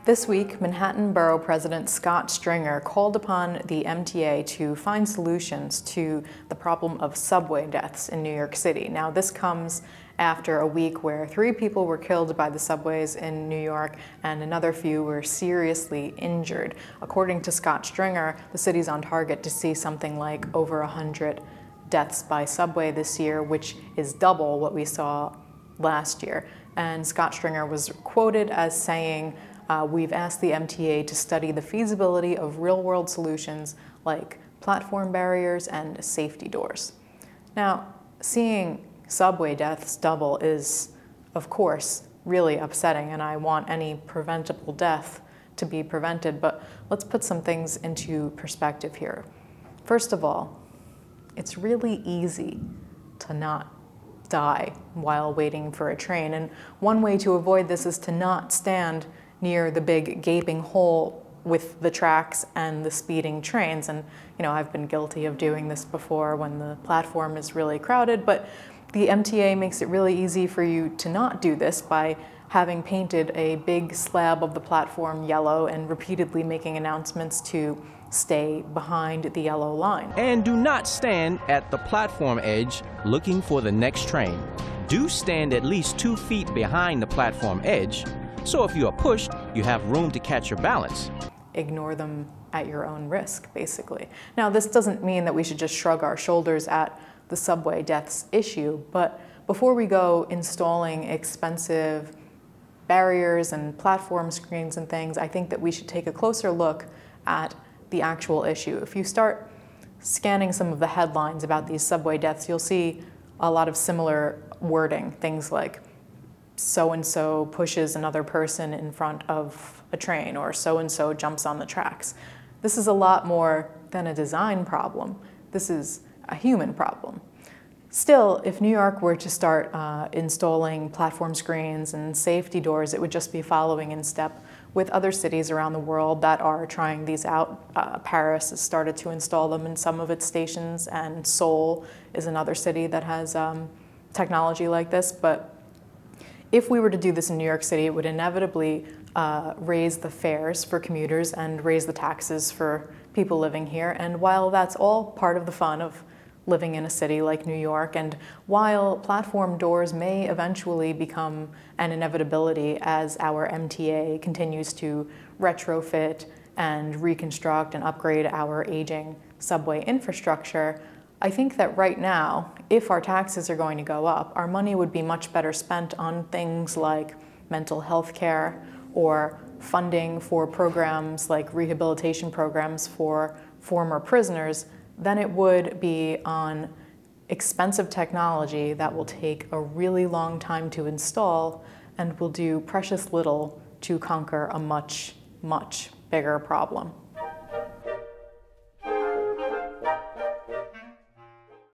This week, Manhattan Borough President Scott Stringer called upon the MTA to find solutions to the problem of subway deaths in New York City. Now, this comes after a week where 3 people were killed by the subways in New York and another few were seriously injured. According to Scott Stringer, the city's on target to see something like over 100 deaths by subway this year, which is double what we saw last year. And Scott Stringer was quoted as saying, "We've asked the MTA to study the feasibility of real-world solutions like platform barriers and safety doors." Now, seeing subway deaths double is, of course, really upsetting, and I want any preventable death to be prevented, but let's put some things into perspective here. First of all, it's really easy to not die while waiting for a train, and one way to avoid this is to not stand near the big gaping hole with the tracks and the speeding trains. And I've been guilty of doing this before when the platform is really crowded, but the MTA makes it really easy for you to not do this by having painted a big slab of the platform yellow and repeatedly making announcements to stay behind the yellow line. And do not stand at the platform edge looking for the next train. Do stand at least 2 feet behind the platform edge, so if you are pushed, you have room to catch your balance. Ignore them at your own risk, basically. Now, this doesn't mean that we should just shrug our shoulders at the subway deaths issue, but before we go installing expensive barriers and platform screens and things, I think that we should take a closer look at the actual issue. If you start scanning some of the headlines about these subway deaths, you'll see a lot of similar wording, things like so-and-so pushes another person in front of a train, or so-and-so jumps on the tracks. This is a lot more than a design problem. This is a human problem. Still, if New York were to start installing platform screens and safety doors, it would just be following in step with other cities around the world that are trying these out. Paris has started to install them in some of its stations, and Seoul is another city that has technology like this. But if we were to do this in New York City, it would inevitably raise the fares for commuters and raise the taxes for people living here. And while that's all part of the fun of living in a city like New York, and while platform doors may eventually become an inevitability as our MTA continues to retrofit and reconstruct and upgrade our aging subway infrastructure, I think that right now, if our taxes are going to go up, our money would be much better spent on things like mental health care or funding for programs like rehabilitation programs for former prisoners than it would be on expensive technology that will take a really long time to install and will do precious little to conquer a much, much bigger problem.